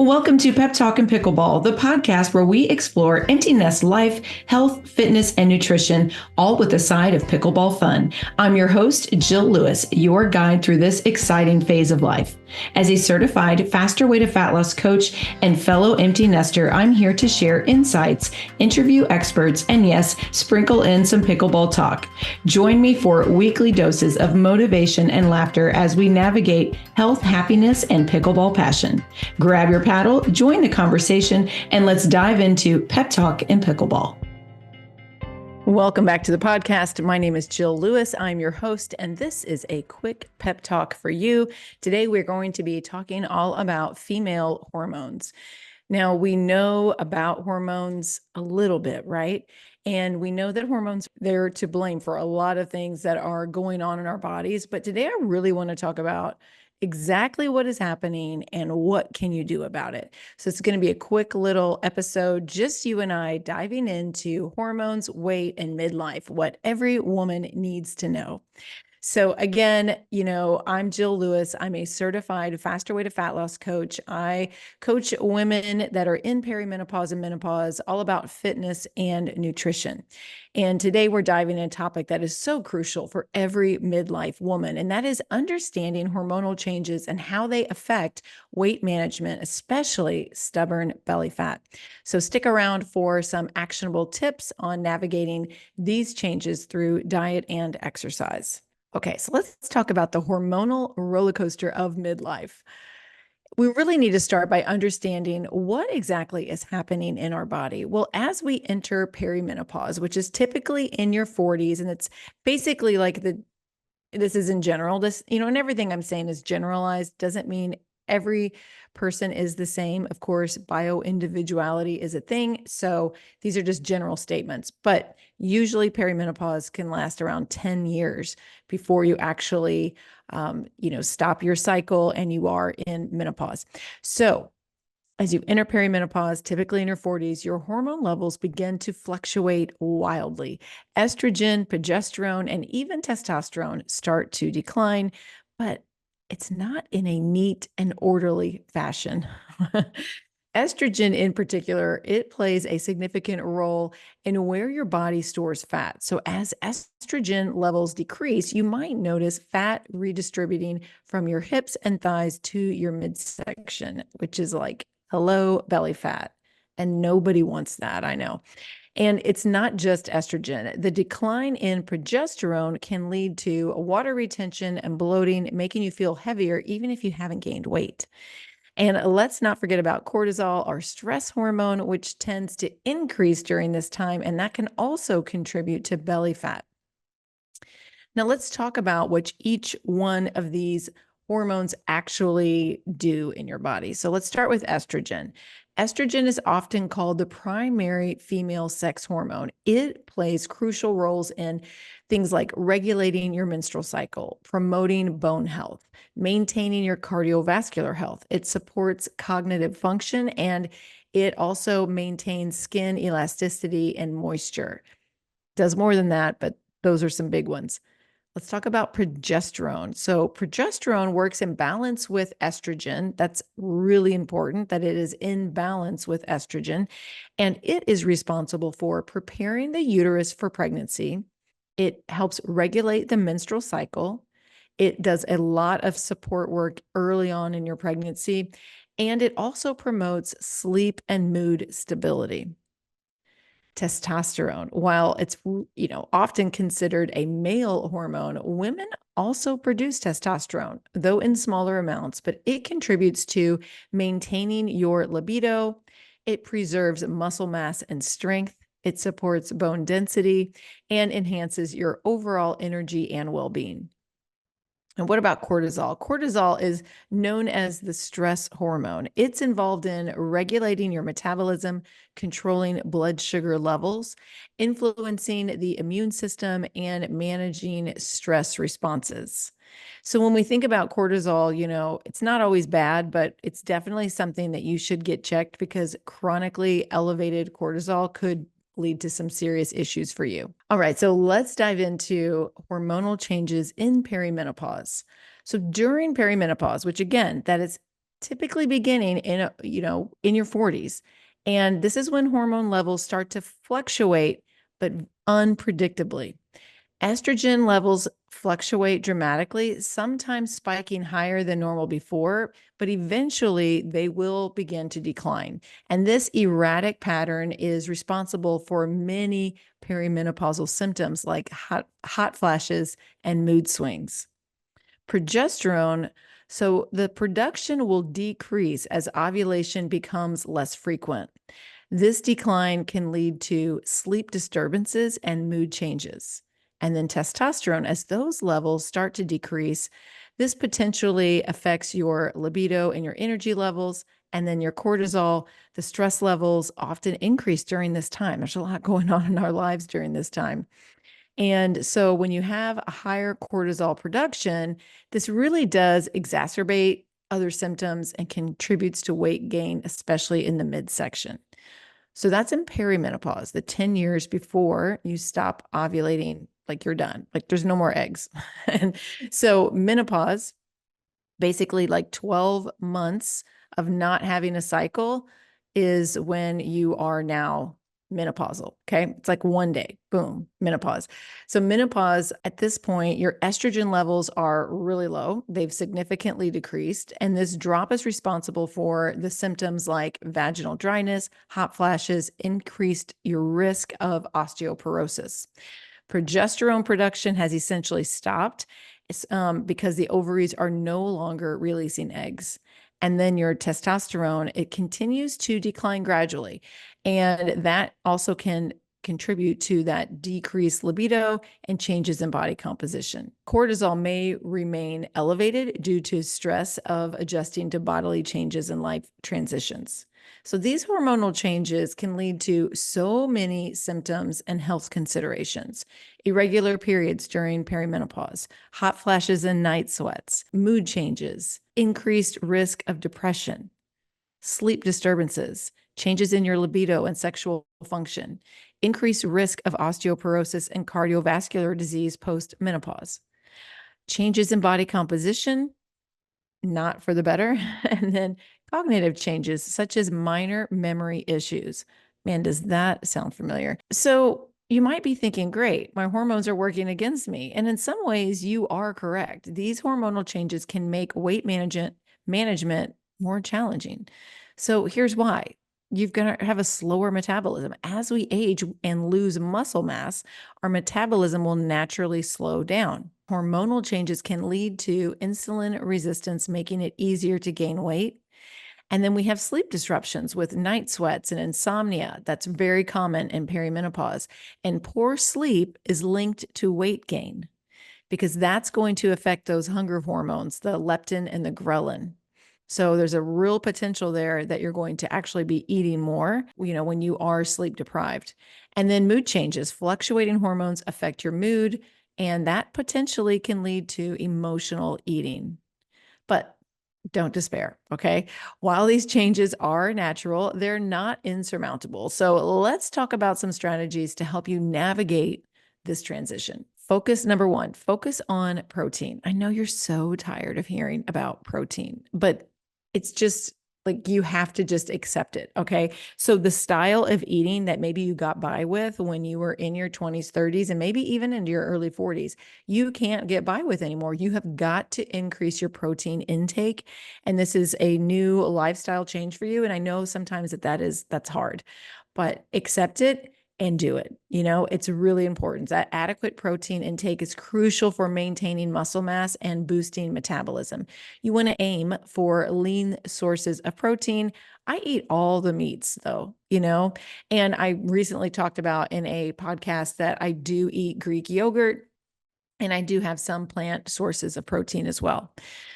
Welcome to Pep Talk and Pickleball, the podcast where we explore empty nest life, health, fitness, and nutrition, all with a side of pickleball fun. I'm your host, Jill Lewis, your guide through this exciting phase of life. As a certified faster way to fat loss coach and fellow empty nester, I'm here to share insights, interview experts, and yes, sprinkle in some pickleball talk. Join me for weekly doses of motivation and laughter as we navigate health, happiness, and pickleball passion. Grab your paddle, join the conversation, and let's dive into Pep Talk and Pickleball. Welcome back to the podcast. My name is Jill Lewis. I'm your host, and this is a quick pep talk for you. Today, we're going to be talking all about female hormones. Now, we know about hormones a little bit, right? And we know that hormones, they're to blame for a lot of things that are going on in our bodies. But today, I really want to talk about exactly what is happening and what can you do about it. So it's going to be a quick little episode, just you and I diving into hormones, weight, and midlife, what every woman needs to know. So again, I'm Jill Lewis. I'm a certified faster way to fat loss coach. I coach women that are in perimenopause and menopause, all about fitness and nutrition. And today we're diving into a topic that is so crucial for every midlife woman, and that is understanding hormonal changes and how they affect weight management, especially stubborn belly fat. So stick around for some actionable tips on navigating these changes through diet and exercise. Okay, so let's talk about the hormonal roller coaster of midlife. We really need to start by understanding what exactly is happening in our body. Well, as we enter perimenopause, which is typically in your 40s, and it's basically like this is in general, and everything I'm saying is generalized, doesn't mean every person is the same. Of course, bio-individuality is a thing. So these are just general statements, but usually perimenopause can last around 10 years before you actually, stop your cycle and you are in menopause. So as you enter perimenopause, typically in your 40s, your hormone levels begin to fluctuate wildly. Estrogen, progesterone, and even testosterone start to decline, but it's not in a neat and orderly fashion. Estrogen in particular, it plays a significant role in where your body stores fat. So as estrogen levels decrease, you might notice fat redistributing from your hips and thighs to your midsection, which is like, hello, belly fat. And nobody wants that, I know. And it's not just estrogen. The decline in progesterone can lead to water retention and bloating, making you feel heavier even if you haven't gained weight. And let's not forget about cortisol, our stress hormone, which tends to increase during this time, and that can also contribute to belly fat. Now, let's talk about what each one of these hormones actually do in your body. So let's start with estrogen. Estrogen is often called the primary female sex hormone. It plays crucial roles in things like regulating your menstrual cycle, promoting bone health, maintaining your cardiovascular health. It supports cognitive function, and it also maintains skin elasticity and moisture. Does more than that, but those are some big ones. Let's talk about progesterone. So progesterone works in balance with estrogen. That's really important that it is in balance with estrogen. And it is responsible for preparing the uterus for pregnancy. It helps regulate the menstrual cycle. It does a lot of support work early on in your pregnancy. And it also promotes sleep and mood stability. Testosterone, while it's often considered a male hormone, women also produce testosterone, though in smaller amounts, but it contributes to maintaining your libido. It preserves muscle mass and strength. It supports bone density and enhances your overall energy and well-being. And what about cortisol? Cortisol is known as the stress hormone. It's involved in regulating your metabolism, controlling blood sugar levels, influencing the immune system, and managing stress responses. So when we think about cortisol, it's not always bad, but it's definitely something that you should get checked because chronically elevated cortisol could lead to some serious issues for you. All right, so let's dive into hormonal changes in perimenopause. So during perimenopause, which again, that is typically beginning in your 40s. And this is when hormone levels start to fluctuate, but unpredictably. Estrogen levels fluctuate dramatically, sometimes spiking higher than normal before, but eventually they will begin to decline. And this erratic pattern is responsible for many perimenopausal symptoms like hot flashes and mood swings. Progesterone, so the production will decrease as ovulation becomes less frequent. This decline can lead to sleep disturbances and mood changes. And then testosterone, as those levels start to decrease, this potentially affects your libido and your energy levels. And then your cortisol, the stress levels often increase during this time. There's a lot going on in our lives during this time. And so when you have a higher cortisol production, this really does exacerbate other symptoms and contributes to weight gain, especially in the midsection. So that's in perimenopause, the 10 years before you stop ovulating, like you're done, like there's no more eggs. And so menopause, basically like 12 months of not having a cycle, is when you are now menopausal. Okay. It's like one day, boom, menopause. So, menopause at this point, your estrogen levels are really low. They've significantly decreased. And this drop is responsible for the symptoms like vaginal dryness, hot flashes, increased your risk of osteoporosis. Progesterone production has essentially stopped because the ovaries are no longer releasing eggs. And then your testosterone, it continues to decline gradually. And that also can contribute to that decreased libido and changes in body composition. Cortisol may remain elevated due to stress of adjusting to bodily changes and life transitions. So these hormonal changes can lead to so many symptoms and health considerations: irregular periods during perimenopause, hot flashes and night sweats, mood changes, increased risk of depression, sleep disturbances, changes in your libido and sexual function, increased risk of osteoporosis and cardiovascular disease post-menopause, changes in body composition, not for the better, and then cognitive changes such as minor memory issues. Man, does that sound familiar? So you might be thinking, great, my hormones are working against me. And in some ways, you are correct. These hormonal changes can make weight management more challenging. So here's why. You're going to have a slower metabolism. As we age and lose muscle mass, our metabolism will naturally slow down. Hormonal changes can lead to insulin resistance, making it easier to gain weight. And then we have sleep disruptions with night sweats and insomnia. That's very common in perimenopause. And poor sleep is linked to weight gain because that's going to affect those hunger hormones, the leptin and the ghrelin. So there's a real potential there that you're going to actually be eating more, when you are sleep deprived. And then mood changes, fluctuating hormones affect your mood, and that potentially can lead to emotional eating. But don't despair, okay? While these changes are natural, they're not insurmountable. So let's talk about some strategies to help you navigate this transition. Number one, focus on protein. I know you're so tired of hearing about protein, but it's just like you have to just accept it, okay? So the style of eating that maybe you got by with when you were in your 20s, 30s, and maybe even into your early 40s, you can't get by with anymore. You have got to increase your protein intake. And this is a new lifestyle change for you. And I know sometimes that's hard, but accept it and do it. It's really important. That adequate protein intake is crucial for maintaining muscle mass and boosting metabolism. You want to aim for lean sources of protein. I eat all the meats though, and I recently talked about in a podcast that I do eat Greek yogurt. And I do have some plant sources of protein as well.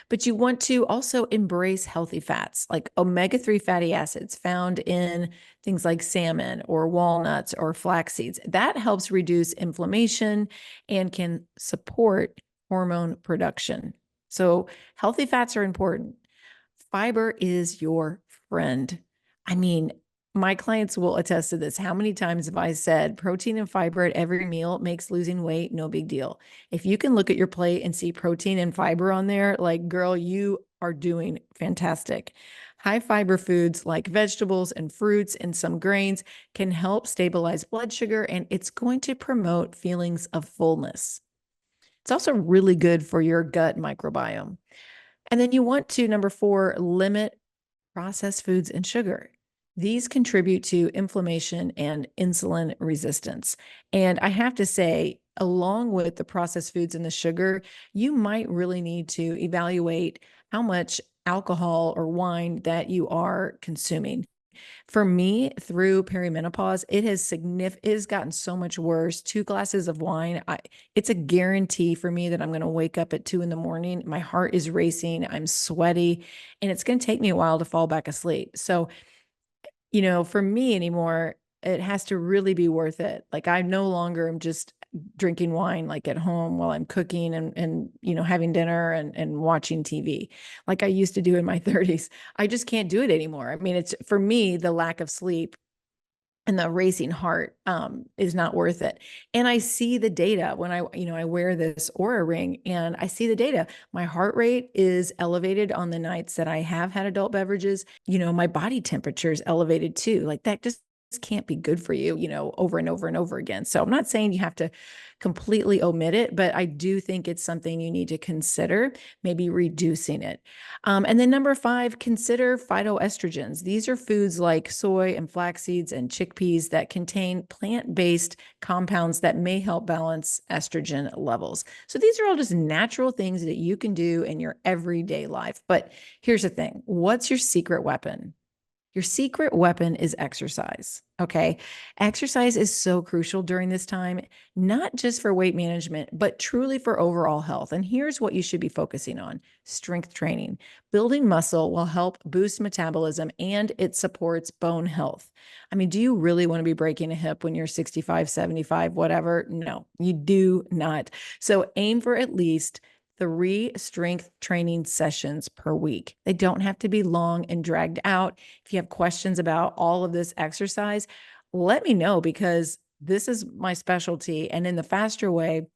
But you want to also embrace healthy fats like omega-3 fatty acids found in things like salmon or walnuts or flax seeds. That helps reduce inflammation and can support hormone production. So healthy fats are important. Fiber is your friend. I mean, my clients will attest to this. How many times have I said protein and fiber at every meal makes losing weight no big deal? If you can look at your plate and see protein and fiber on there, like, girl, you are doing fantastic. High fiber foods like vegetables and fruits and some grains can help stabilize blood sugar, and it's going to promote feelings of fullness. It's also really good for your gut microbiome. And then you want to, number 4, limit processed foods and sugar. These contribute to inflammation and insulin resistance. And I have to say, along with the processed foods and the sugar, you might really need to evaluate how much alcohol or wine that you are consuming. For me, through perimenopause, it has gotten so much worse. 2 glasses of wine, it's a guarantee for me that I'm going to wake up at 2 in the morning. My heart is racing, I'm sweaty, and it's going to take me a while to fall back asleep. So, for me anymore, it has to really be worth it. Like, I no longer am just drinking wine like at home while I'm cooking and having dinner and watching TV like I used to do in my 30s. I just can't do it anymore. I mean, it's, for me, the lack of sleep and the racing heart is not worth it. And I see the data when I wear this Aura ring, and I see the data. My heart rate is elevated on the nights that I have had adult beverages. My body temperature is elevated too. Like, that just can't be good for you, over and over and over again. So I'm not saying you have to completely omit it, but I do think it's something you need to consider, maybe reducing it. And then number 5, consider phytoestrogens. These are foods like soy and flax seeds and chickpeas that contain plant-based compounds that may help balance estrogen levels. So these are all just natural things that you can do in your everyday life. But here's the thing. What's your secret weapon? Your secret weapon is exercise. Okay. Exercise is so crucial during this time, not just for weight management, but truly for overall health. And here's what you should be focusing on: strength training. Building muscle will help boost metabolism, and it supports bone health. I mean, do you really want to be breaking a hip when you're 65, 75, whatever? No, you do not. So aim for at least 3 strength training sessions per week. They don't have to be long and dragged out. If you have questions about all of this exercise, let me know, because this is my specialty. And in the Faster Way,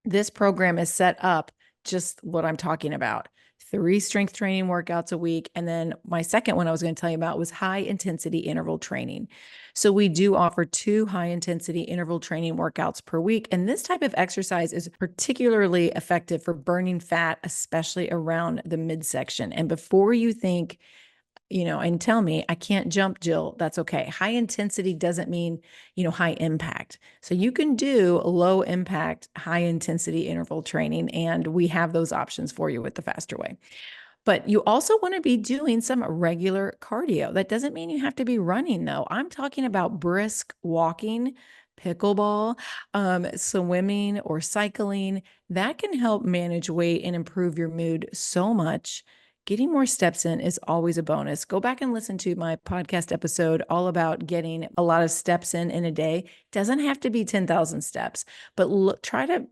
this program is set up just what I'm talking about. 3 strength training workouts a week. And then my second one I was going to tell you about was high intensity interval training. So we do offer 2 high intensity interval training workouts per week. And this type of exercise is particularly effective for burning fat, especially around the midsection. And before you think, and tell me, I can't jump, Jill, that's okay. High intensity doesn't mean, high impact. So you can do low impact, high intensity interval training, and we have those options for you with the Faster Way. But you also want to be doing some regular cardio. That doesn't mean you have to be running, though. I'm talking about brisk walking, pickleball, swimming, or cycling. That can help manage weight and improve your mood so much. Getting more steps in is always a bonus. Go back and listen to my podcast episode all about getting a lot of steps in a day. It doesn't have to be 10,000 steps, but try to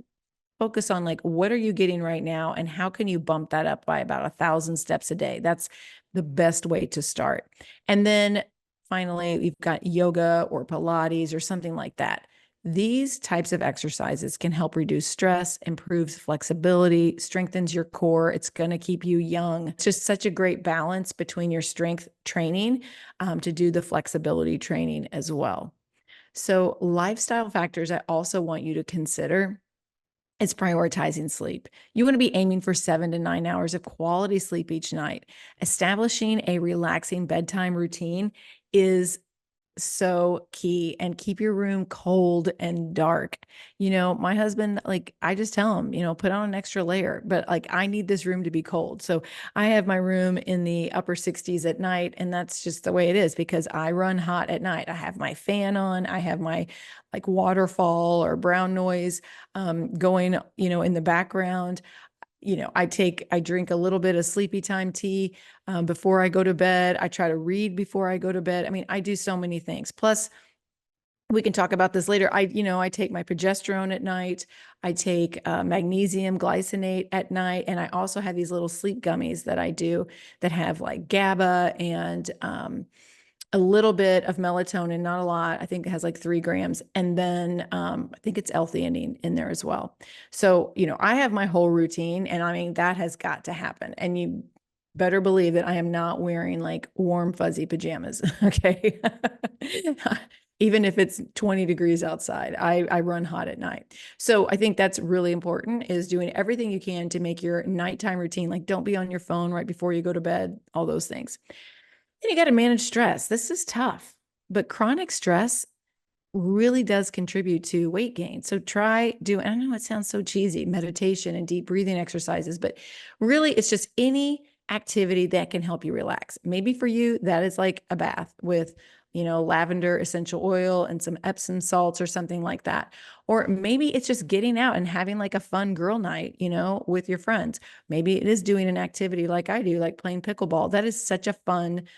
focus on, like, what are you getting right now and how can you bump that up by about 1,000 steps a day? That's the best way to start. And then finally, we've got yoga or Pilates or something like that. These types of exercises can help reduce stress, improves flexibility, strengthens your core. It's going to keep you young. It's just such a great balance between your strength training to do the flexibility training as well. So lifestyle factors I also want you to consider is prioritizing sleep. You want to be aiming for 7 to 9 hours of quality sleep each night. Establishing a relaxing bedtime routine is so key, and keep your room cold and dark. My husband, like, I just tell him, put on an extra layer, but like, I need this room to be cold. So I have my room in the upper 60s at night, and that's just the way it is because I run hot at night. I have my fan on, I have my like waterfall or brown noise going, in the background. I drink a little bit of sleepy time tea before I go to bed. I try to read before I go to bed. I mean, I do so many things. Plus, we can talk about this later. I take my progesterone at night. I take magnesium glycinate at night. And I also have these little sleep gummies that I do that have like GABA and a little bit of melatonin, not a lot. I think it has like 3 grams. And then I think it's L-theanine in there as well. So, I have my whole routine, and I mean, that has got to happen. And better believe that I am not wearing like warm, fuzzy pajamas. Okay. Even if it's 20 degrees outside, I run hot at night. So I think that's really important, is doing everything you can to make your nighttime routine. Like, don't be on your phone right before you go to bed, all those things. And you got to manage stress. This is tough, but chronic stress really does contribute to weight gain. So try doing, I know it sounds so cheesy, meditation and deep breathing exercises, but really it's just any activity that can help you relax. Maybe for you, that is like a bath with, lavender essential oil and some Epsom salts or something like that. Or maybe it's just getting out and having like a fun girl night, with your friends. Maybe it is doing an activity like I do, like playing pickleball. That is such a fun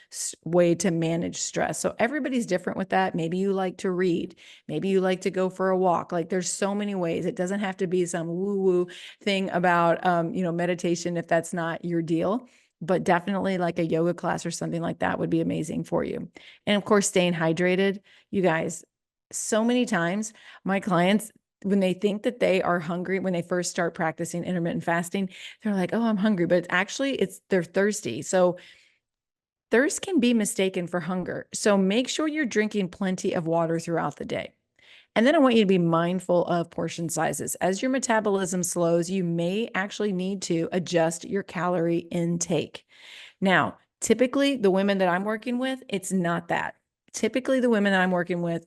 way to manage stress. So everybody's different with that. Maybe you like to read. Maybe you like to go for a walk. Like, there's so many ways. It doesn't have to be some woo-woo thing about, meditation if that's not your deal. But definitely like a yoga class or something like that would be amazing for you. And of course, staying hydrated. You guys, so many times my clients, when they think that they are hungry, when they first start practicing intermittent fasting, they're like, oh, I'm hungry, but actually they're thirsty. So thirst can be mistaken for hunger. So make sure you're drinking plenty of water throughout the day. And then I want you to be mindful of portion sizes. As your metabolism slows, you may actually need to adjust your calorie intake. Now, typically the women that I'm working with, it's not that. Typically the women that I'm working with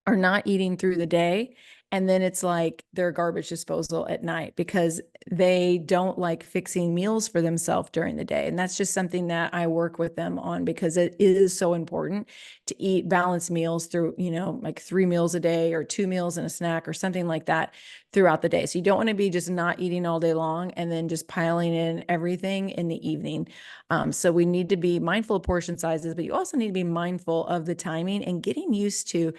are not eating through the day. And then it's like their garbage disposal at night because they don't like fixing meals for themselves during the day. And that's just something that I work with them on, because it is so important to eat balanced meals through, like 3 meals a day or 2 meals and a snack or something like that throughout the day. So you don't want to be just not eating all day long and then just piling in everything in the evening. So we need to be mindful of portion sizes, but you also need to be mindful of the timing and getting used to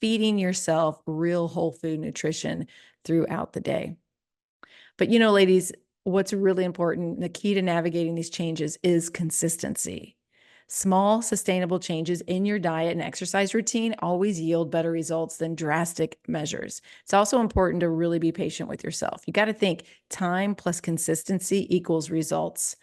feeding yourself real whole food nutrition throughout the day. But ladies, what's really important, the key to navigating these changes is consistency. Small, sustainable changes in your diet and exercise routine always yield better results than drastic measures. It's also important to really be patient with yourself. You got to think time plus consistency equals results.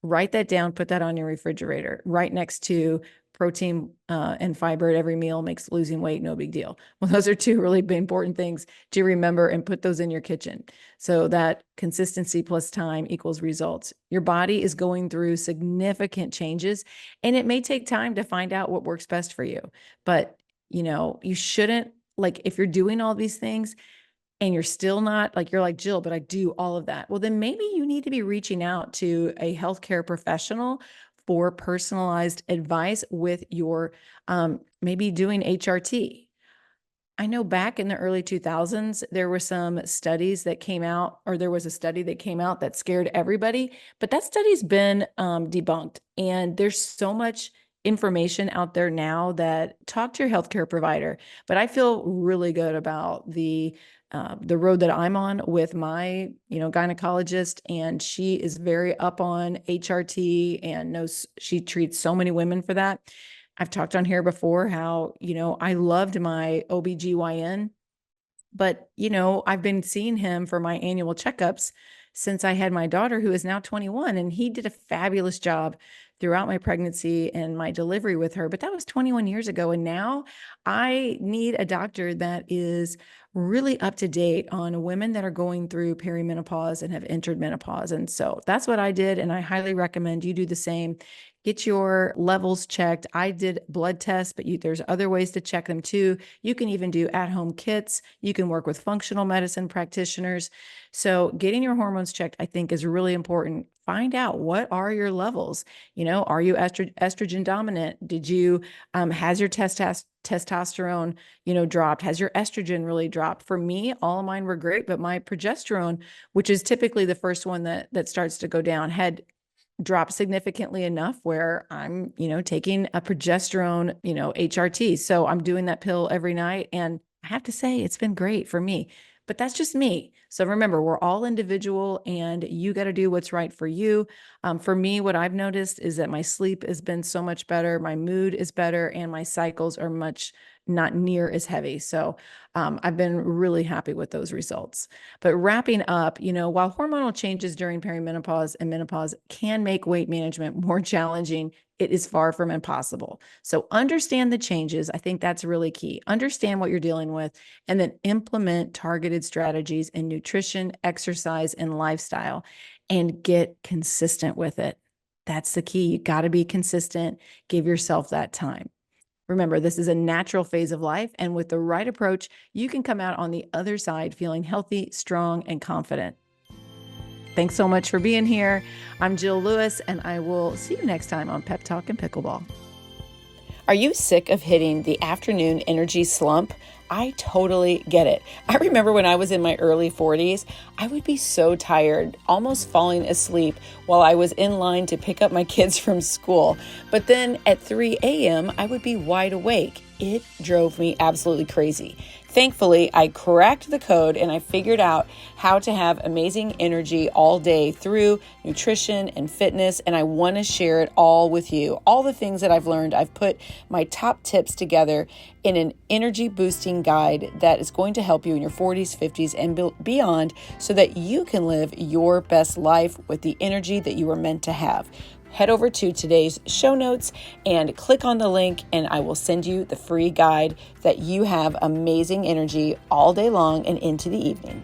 Write that down, put that on your refrigerator, right next to protein and fiber at every meal makes losing weight no big deal. Well, those are 2 really important things to remember, and put those in your kitchen. So that consistency plus time equals results. Your body is going through significant changes, and it may take time to find out what works best for you. But, you shouldn't, like, if you're doing all these things and you're still not, like, you're like, Jill, but I do all of that. Well, then maybe you need to be reaching out to a healthcare professional for personalized advice with your, maybe doing HRT. I know back in the early 2000s, there were some studies that came out, or there was a study that came out that scared everybody, but that study's been debunked. And there's so much information out there now that talk to your healthcare provider. But I feel really good about the road that I'm on with my, gynecologist, and she is very up on HRT and knows, she treats so many women for that. I've talked on here before how, I loved my OBGYN, but, I've been seeing him for my annual checkups since I had my daughter, who is now 21, and he did a fabulous job throughout my pregnancy and my delivery with her. But that was 21 years ago. And now I need a doctor that is really up to date on women that are going through perimenopause and have entered menopause. And so that's what I did. And I highly recommend you do the same. Get your levels checked. I did blood tests, but there's other ways to check them too. You can even do at-home kits. You can work with functional medicine practitioners. So getting your hormones checked, I think, is really important. Find out, what are your levels? Are you estrogen dominant? Did you, has your testosterone, dropped? Has your estrogen really dropped? For me, all of mine were great, but my progesterone, which is typically the first one that starts to go down, had dropped significantly enough where I'm, taking a progesterone, HRT. So I'm doing that pill every night. And I have to say, it's been great for me, but that's just me. So remember, we're all individual, and you got to do what's right for you. For me, what I've noticed is that my sleep has been so much better. My mood is better, and my cycles are much not near as heavy. So I've been really happy with those results. But wrapping up, while hormonal changes during perimenopause and menopause can make weight management more challenging, it is far from impossible. So understand the changes. I think that's really key. Understand what you're dealing with, and then implement targeted strategies in nutrition, exercise, and lifestyle, and get consistent with it. That's the key. You got to be consistent. Give yourself that time. Remember, this is a natural phase of life, and with the right approach, you can come out on the other side feeling healthy, strong, and confident. Thanks so much for being here. I'm Jill Lewis, and I will see you next time on Pep Talk and Pickleball. Are you sick of hitting the afternoon energy slump? I totally get it. I remember when I was in my early 40s, I would be so tired, almost falling asleep while I was in line to pick up my kids from school. But then at 3 a.m., I would be wide awake. It drove me absolutely crazy. Thankfully, I cracked the code and I figured out how to have amazing energy all day through nutrition and fitness, and I want to share it all with you. All the things that I've learned, I've put my top tips together in an energy boosting guide that is going to help you in your 40s, 50s, and beyond so that you can live your best life with the energy that you were meant to have. Head over to today's show notes and click on the link, and I will send you the free guide that you have amazing energy all day long and into the evening.